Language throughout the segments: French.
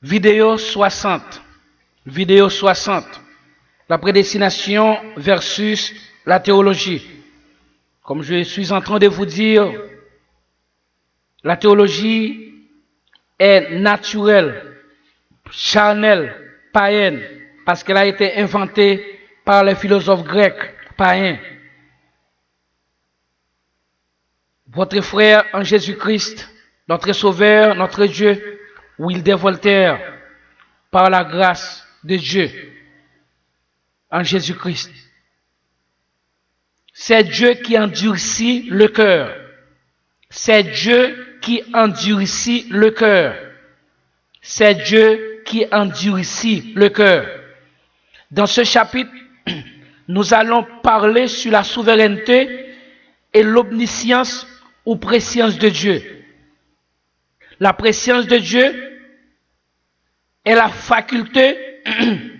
Vidéo 60. Vidéo 60. La prédestination versus la théologie. Comme je suis en train de vous dire, la théologie est naturelle, charnelle, païenne, parce qu'elle a été inventée par les philosophes grecs païens. Votre frère en Jésus-Christ, notre Sauveur, notre Dieu, Wilder Voltaire, par la grâce de Dieu, en Jésus-Christ. C'est Dieu qui endurcit le cœur. C'est Dieu qui endurcit le cœur. C'est Dieu qui endurcit le cœur. Dans ce chapitre, nous allons parler sur la souveraineté et l'omniscience ou préscience de Dieu. La préscience de Dieu est la faculté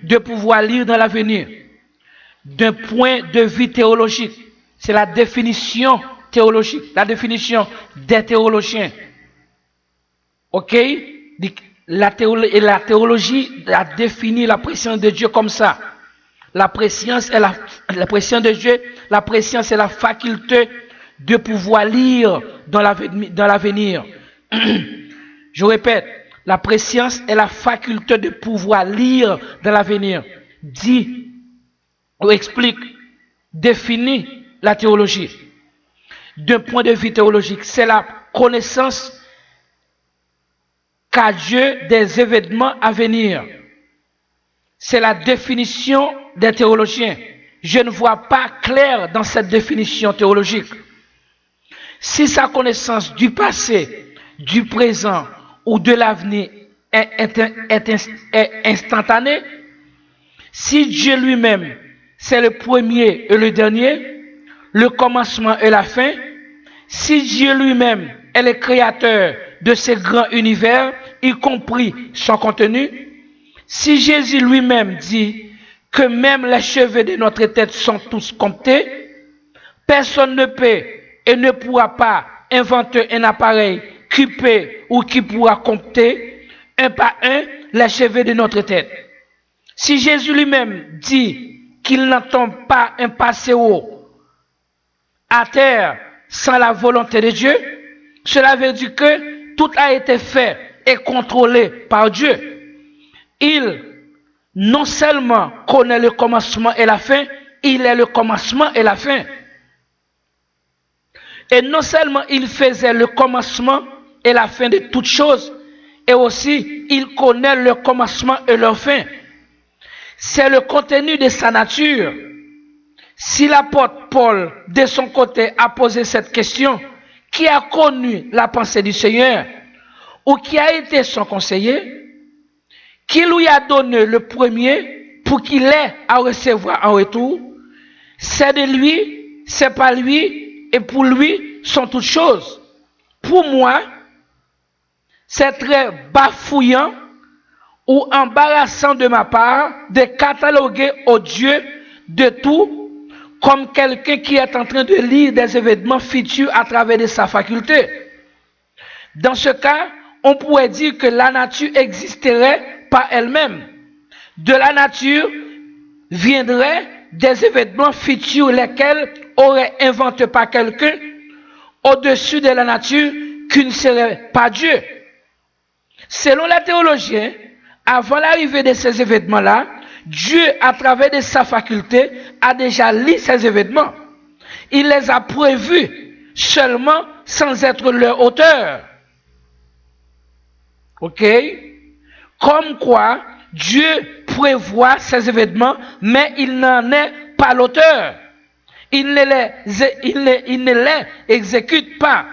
de pouvoir lire dans l'avenir. D'un point de vue théologique, c'est la définition théologique, la définition des théologiens. Ok? La théologie a défini la préscience de Dieu comme ça. La préscience est la préscience de Dieu, la préscience est la faculté de pouvoir lire dans l'avenir. Je répète, la préscience est la faculté de pouvoir lire dans l'avenir. Dit ou explique, définit la théologie. D'un point de vue théologique, c'est la connaissance qu'a Dieu des événements à venir. C'est la définition des théologiens. Je ne vois pas clair dans cette définition théologique. Si sa connaissance du passé, du présent ou de l'avenir est instantanée, si Dieu lui-même c'est le premier et le dernier, le commencement et la fin, si Dieu lui-même est le créateur de ce grand univers, y compris son contenu, si Jésus lui-même dit que même les cheveux de notre tête sont tous comptés, personne ne peut et ne pourra pas inventer un appareil qui peut ou qui pourra compter un par un les cheveux de notre tête. Si Jésus lui-même dit qu'il n'entend pas un passéo à terre sans la volonté de Dieu, cela veut dire que tout a été fait et contrôlé par Dieu. Il non seulement connaît le commencement et la fin, il est le commencement et la fin. Et non seulement il faisait le commencement et la fin de toutes choses, et aussi il connaît le commencement et leur fin. C'est le contenu de sa nature. Si l'apôtre Paul, de son côté, a posé cette question, qui a connu la pensée du Seigneur, ou qui a été son conseiller, qui lui a donné le premier pour qu'il ait à recevoir en retour, c'est de lui, c'est pas lui, et pour lui sont toutes choses. Pour moi, c'est très bafouillant ou embarrassant de ma part de cataloguer au Dieu de tout comme quelqu'un qui est en train de lire des événements futurs à travers de sa faculté. Dans ce cas, on pourrait dire que la nature existerait par elle-même. De la nature viendraient des événements futurs lesquels auraient inventé par quelqu'un au-dessus de la nature qui ne serait pas Dieu. Selon les théologiens, avant l'arrivée de ces événements-là, Dieu, à travers de sa faculté, a déjà lu ces événements. Il les a prévus seulement sans être leur auteur. Ok? Comme quoi, Dieu prévoit ces événements, mais il n'en est pas l'auteur. Il ne les exécute pas.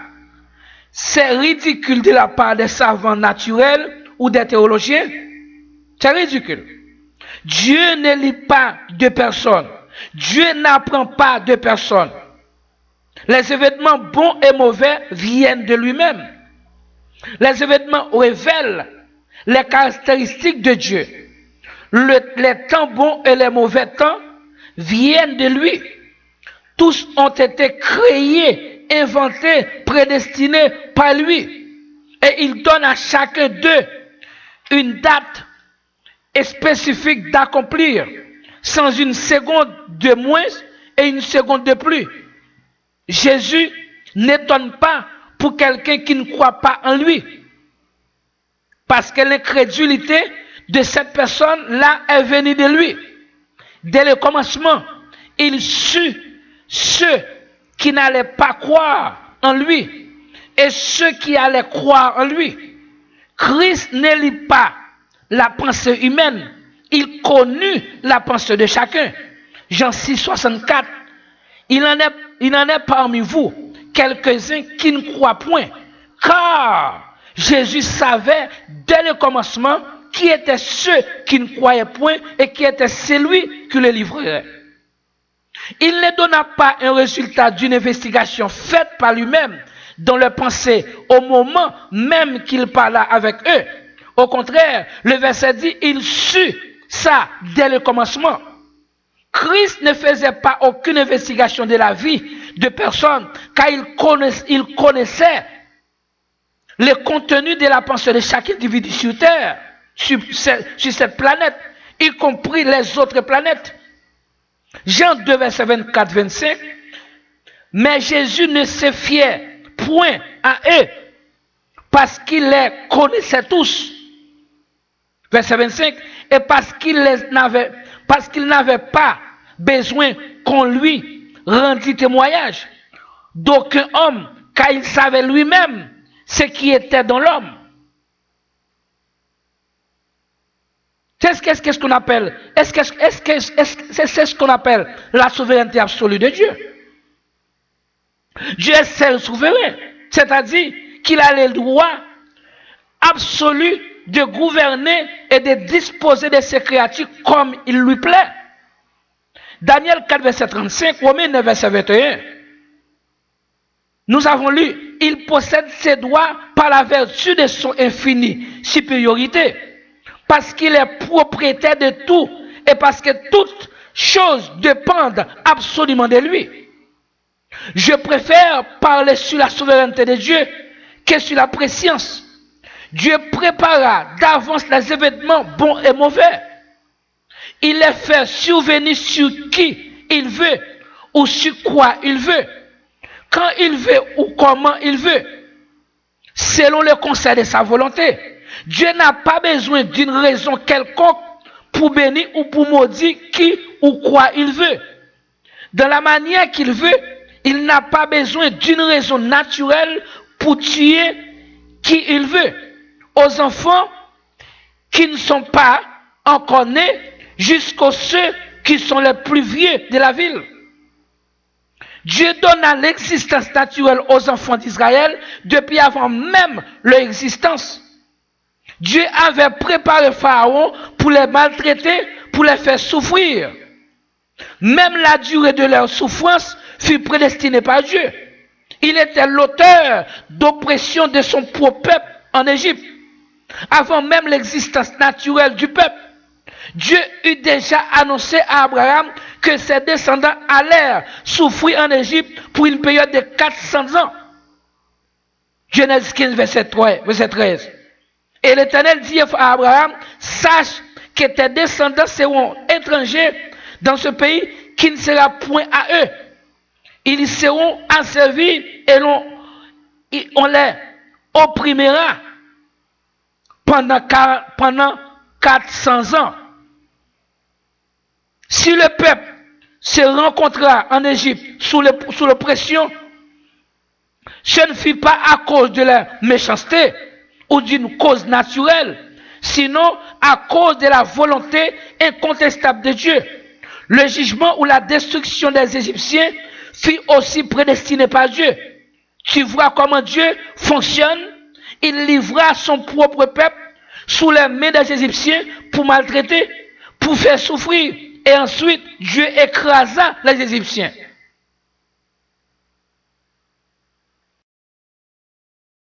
C'est ridicule de la part des savants naturels ou des théologiens. C'est ridicule. Dieu ne lit pas de personnes. Dieu n'apprend pas de personnes. Les événements bons et mauvais viennent de lui-même. Les événements révèlent les caractéristiques de Dieu. Les temps bons et les mauvais temps viennent de lui. Tous ont été créés, inventés, prédestinés par lui. Et il donne à chacun d'eux une date spécifique d'accomplir, sans une seconde de moins et une seconde de plus. Jésus n'étonne pas pour quelqu'un qui ne croit pas en lui. Parce que l'incrédulité de cette personne-là est venue de lui. Dès le commencement, il sut ceux qui n'allaient pas croire en lui et ceux qui allaient croire en lui. Christ ne lit pas la pensée humaine, il connut la pensée de chacun. Jean 6, 64. Il en est parmi vous quelques-uns qui ne croient point, car Jésus savait dès le commencement qui étaient ceux qui ne croyaient point et qui était celui qui le livrerait. Il ne donna pas un résultat d'une investigation faite par lui-même dans leur pensée au moment même qu'il parla avec eux. Au contraire, le verset dit, il sut ça dès le commencement. Christ ne faisait pas aucune investigation de la vie de personne, car il connaissait le contenu de la pensée de chaque individu sur Terre, sur cette planète, y compris les autres planètes. Jean 2, verset 24-25. Mais Jésus ne se fiait point à eux, parce qu'il les connaissait tous. Verset 25. Et parce qu'il n'avait pas besoin qu'on lui rendît témoignage d'aucun homme, car il savait lui-même ce qui était dans l'homme. C'est ce qu'on appelle, c'est ce qu'on appelle la souveraineté absolue de Dieu. Dieu est seul souverain, c'est-à-dire qu'il a le droit absolu de gouverner et de disposer de ses créatures comme il lui plaît. Daniel 4, verset 35, Romains 9, verset 21. Nous avons lu, il possède ses droits par la vertu de son infinie supériorité, parce qu'il est propriétaire de tout et parce que toutes choses dépendent absolument de lui. Je préfère parler sur la souveraineté de Dieu que sur la préscience. Dieu prépara d'avance les événements bons et mauvais. Il les fait survenir sur qui il veut ou sur quoi il veut, quand il veut ou comment il veut, selon le conseil de sa volonté. Dieu n'a pas besoin d'une raison quelconque pour bénir ou pour maudire qui ou quoi il veut. Dans la manière qu'il veut, il n'a pas besoin d'une raison naturelle pour tuer qui il veut. Aux enfants qui ne sont pas encore nés, jusqu'aux ceux qui sont les plus vieux de la ville. Dieu donna l'existence naturelle aux enfants d'Israël depuis avant même leur existence. Dieu avait préparé Pharaon pour les maltraiter, pour les faire souffrir. Même la durée de leur souffrance fut prédestinée par Dieu. Il était l'auteur d'oppression de son propre peuple en Égypte. Avant même l'existence naturelle du peuple, Dieu eut déjà annoncé à Abraham que ses descendants allèrent souffrir en Égypte pour une période de 400 ans. Genèse 15, verset 13. Et l'Éternel dit à Abraham, sache que tes descendants seront étrangers dans ce pays qui ne sera point à eux. Ils y seront asservis et on les opprimera pendant 400 ans. Si le peuple se rencontra en Égypte sous l'oppression, ce ne fut pas à cause de la méchanceté ou d'une cause naturelle, sinon à cause de la volonté incontestable de Dieu. Le jugement ou la destruction des Égyptiens fut aussi prédestiné par Dieu. Tu vois comment Dieu fonctionne? Il livra son propre peuple sous les mains des Égyptiens pour maltraiter, pour faire souffrir. Et ensuite, Dieu écrasa les Égyptiens.